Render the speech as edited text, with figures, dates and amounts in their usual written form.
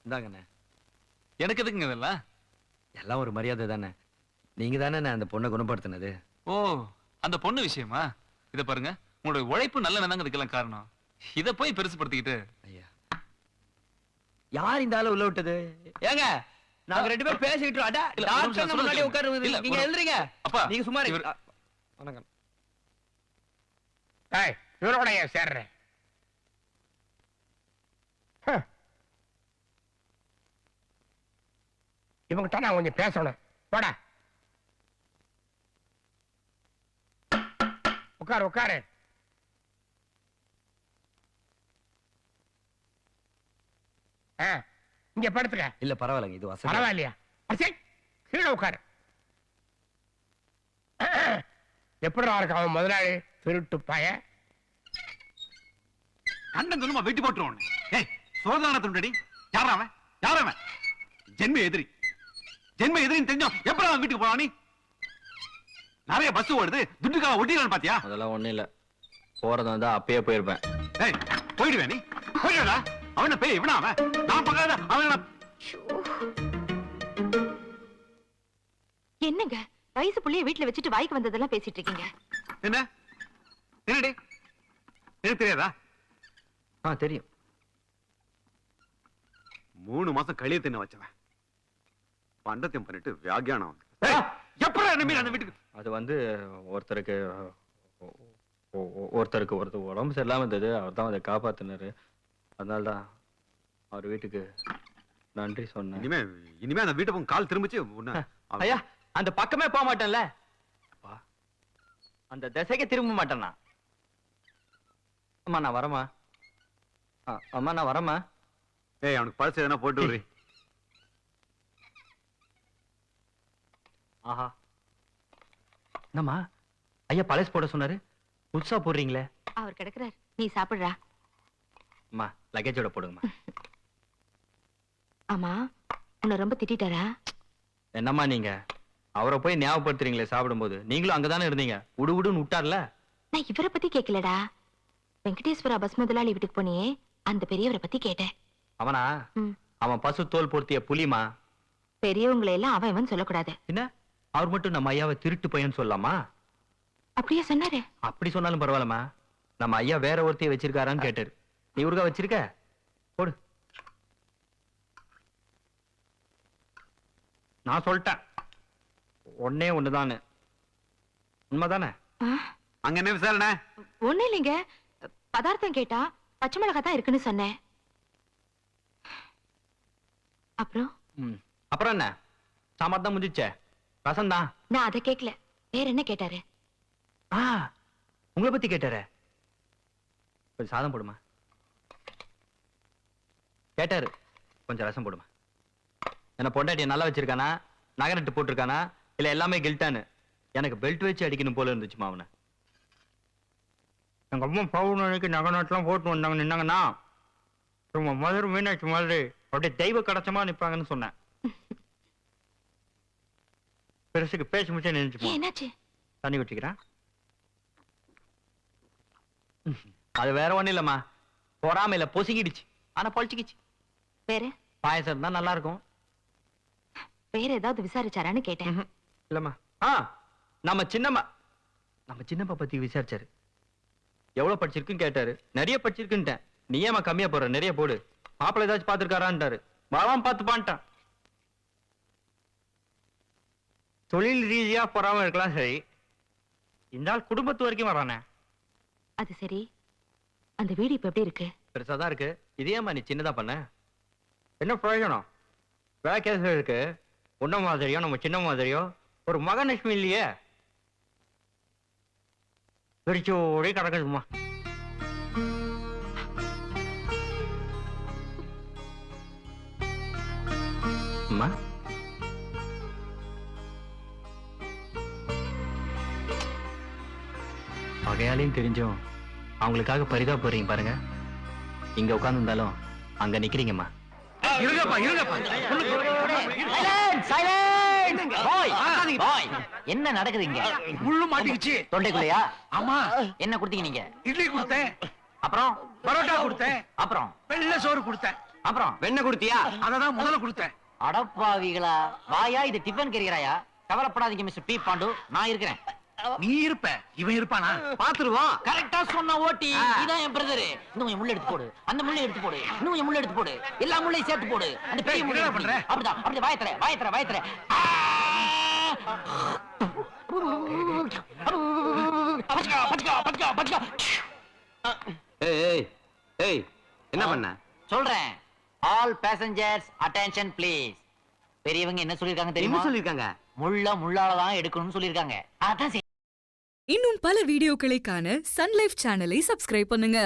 இந்தாங்கண்ணே. எனக்கு எதுக்குங்க இதெல்லாம்? எல்லாம் ஒரு மரியாதை தானே. நீங்க தானே அந்த பொண்ணை குணப்படுத்தினது. ஓ, அந்த பொண்ணு விஷயமா? இத பாருங்க, உங்களுடைய உழைப்பு நல்ல தாங்க இதுக்கெல்லாம் காரணம். இத போய் பெருசுப்படுத்திக்கிட்டு. ஐயா, யார் இந்த ஆளு உள்ள விட்டது? ஏங்க, நாங்க 2 பேரும் பேசிக்கிட்டு முன்னாடி உட்காரு. நீங்க எழுதுறீங்க. அப்பா நீங்க சும்மா வணக்கம். இவரோட சேர்றேன். இவங்கிட்ட நான் கொஞ்சம் பேசணும். போடா, உட்காரு உட்காரு. இங்க படுத்துக்க. இல்ல பரவாயில்லைங்க, இது வசதி. பரவாயில்லையா? கீழே உட்காரு. எப்படி இருக்கு அவன் முதலாளி? திருட்டு பய. கண்டன் சொல்லுமா வெட்டி போட்டுருவோம். ஏய், சோதனை துண்டடி. யாராவன்? யாராவன்? ஜென்ம எதிரி. ஜென்ம எதிரின்னு தெரிஞ்சோம் எப்படி அவன் வீட்டுக்கு போறான்? நீ நிறைய பஸ் ஓடுது, துட்டுக்காக ஒட்டிடலான்னு பாத்தியா? அதெல்லாம் ஒண்ணும் இல்ல. போறதா இருந்தா அப்பயே போயிருப்பேன். ஏய், போயிடுவேன். நீ போயிடுடா. அவன பேய் இவனா அவன்? நான் பக்காத அவன். என்னங்க வயசு புள்ளைய வீட்டுல வச்சுட்டு வாய்க்கு வந்ததெல்லாம் பேசிட்டு இருக்கீங்க? என்ன என்னடி? எனக்கு தெரியாதா? தெரியும். 3 மாசம் களிய தின்ன வச்சவன் பண்டத்தையும் பண்ணிட்டு வியாகியானம். எப்படி என்ன அந்த வீட்டுக்கு? அது வந்து ஒருத்தருக்கு உடம்பு சரியில்லாம இருந்தது. அவர் தான் அதை காப்பாத்தினாரு. அதனால்தான் அவர் வீட்டுக்கு நன்றி சொன்னேன். இனிமே அந்த வீட்டை கால் திரும்பிச்சு. ஐயா, அந்த பக்கமே போக மாட்டேன்ல. அந்த திசைக்கு திரும்ப மாட்டேன்னா. அம்மா நான் வரமா? அம்மா நான் வரமா? ஏய், அவனுக்கு பழசு எதனா போட்டு விடுறி. ஆஹா, என்னம்மா ஐயா பழசு போட சொன்னாரு, புதுசா போடுறீங்களே? அவர் கிடக்குறார், நீ சாப்பிடுறா. அம்மா லக்கேஜோட போடுங்கம்மா. ஆமா, உன்னை ரொம்ப திட்டாரா? என்னம்மா நீங்க அவரை போய் ஞாபகப்படுத்துறீங்களே சாப்பிடும்போது? நீங்களும் அங்கதானே இருந்தீங்க. உடுன்னு விட்டார்ல. நான் இவரை பத்தி கேட்கலடா. வெங்கடேஸ்வரா பஸ் முதலாளி வீட்டுக்கு போனியே, அந்த பெரியவரை பத்தி கேட்டேன். அவனா? அவன் பசு தோல் பொருத்திய புலிமா. பெரியவங்களை எல்லாம் அவன் இவன் சொல்லக்கூடாது. என்ன, அவர் மட்டும் நம்ம ஐயாவை திருட்டு பையன் சொல்லலாமா? அப்படியே சொன்னாரு. அப்படி சொன்னாலும் பரவாயில்லமா. நம்ம ஐயா வேற ஒருத்தைய வச்சிருக்காரான்னு கேட்டாரு. நீ ஊருக்கா வச்சிருக்க? போடு. நான் சொல்லிட்டேன், ஒன்னே ஒண்ணுதானு. உண்மைதானே? அங்க என்ன விசாரணை? ஒண்ணு இல்லைங்க, பதார்த்தம் கேட்டா பச்சை மிளகா தான் இருக்குன்னு சொன்னேன். அப்புறம் என்ன, சாம்பார் தான் முடிச்சே, ரசம் தான். நான் அதை கேட்கல, வேற என்ன கேட்டாரு? உங்களை பத்தி கேட்டாரு. கொஞ்சம் சாதம் போடுமா கேட்டாரு. கொஞ்சம் ரசம் போடுமா. என்ன பொண்டாட்டிய நல்லா வச்சிருக்கானா, நகரட்டு போட்டிருக்கானா, இல்ல எல்லாமே கில்ட்டானு எனக்கு பெல்ட் வச்சு அடிக்கணும் போல இருந்துச்சுமா அவனை. எங்க அம்மா பவுனுக்கு நகை நாட்டெல்லாம் போட்டு வந்தாங்க நின்னாங்கன்னா மதுரை மீனாட்சி மாதிரி அப்படியே தெய்வ கடைச்சமா நிப்பாங்கன்னு சொன்னேன். பெருசுக்கு பேசி முடிச்சே நினைச்சுப்போம். என்னாச்சு? தண்ணி குடிக்கிறேன். அது வேற ஒண்ணும் இல்லம்மா, பொறாமையில பொசுங்கிடுச்சு. ஆனா பொழிச்சுக்கிச்சு. வேற பாயசம் தான் நல்லா இருக்கும். வேற ஏதாவது விசாரிச்சாரான்னு கேட்டேன். இல்லம்மா. நம்ம சின்னம்மா பத்தி விசாரிச்சாரு. எவ்வளவு படிச்சிருக்குன்னு கேட்டாரு. நிறைய படிச்சிருக்குன்ட்டேன். நீ ஏமா கம்மியா போடுற, நிறைய போடு. மாப்பிள்ள ஏதாச்சும் பாத்துருக்காரான்ட்டாரு. மாவாம் பார்த்து பான்ட்டான். தொழில் ரீதியா பொறாம இருக்கலாம் சரி, இந்த ஆள் குடும்பத்து வரைக்கும் வரானே. அது சரி, அந்த வீடு இப்ப எப்படி இருக்கு? பெருசாதான் இருக்கு. இதேமா நீ சின்னதா பண்ண என்ன பிரயோஜனம்? வேற கேஸ் இருக்கு. உன்ன மாதிரியோ நம்ம சின்ன மாதிரியோ ஒரு மகாலட்சுமி இல்லையே. பிரிச்சோடே கிடக்குதுமா. அம்மா வகையாலையும் தெரிஞ்சோம் அவங்களுக்காக பரிதா போறீங்க பாருங்க. இங்க உட்கார்ந்து இருந்தாலும் அங்க நிக்கிறீங்கம்மா. என்ன நடக்குதுங்க? முள்ளு மாட்டிக்கிச்சு தொண்டைக்குள்ளையா? ஆமா. என்ன கொடுத்தீங்க நீங்க? இட்லி கொடுத்தேன், அப்புறம் பரோட்டா கொடுத்தேன், அப்புறம் வெள்ளை சோறு கொடுத்தேன். அப்புறம் வெண்ணெய் கொடுத்தியா? அததான் முதல்ல கொடுத்தேன். அடப்பாவிகளா, வாயா இது டிஃபன் கேரியராயா? கவலைப்படாதீங்க மிஸ்டர் பி பாண்டு, நான் இருக்கிறேன். நீ இருப்ப, இவன் இருப்பானா? பாத்துருவோம். கரெக்டா சொன்ன ஓட்டி. இதான் என் பிரதர். இன்னும் என் முள்ள எடுத்து போடு, அந்த முள்ள எடுத்து போடு, இன்னும் என் முள்ள எடுத்து போடு, எல்லா முள்ளையும் சேர்த்து போடு. அந்த பெரிய ஏய், முள்ள என்னடா பண்ற? அப்படிதான், அப்படியே வாயத்தற. ஏய் என்ன பண்ண? சொல்றேன். All passengers attention please. பெரியவங்க என்ன சொல்லிருக்காங்க தெரியுமா? சொல்லிருக்காங்க? முள்ளால தான் எடுக்கணும்னு சொல்லிருக்காங்க. அதான் இன்னும் பல வீடியோக்களை காண சன் லைஃப் சேனலை சப்ஸ்கிரைப் பண்ணுங்க.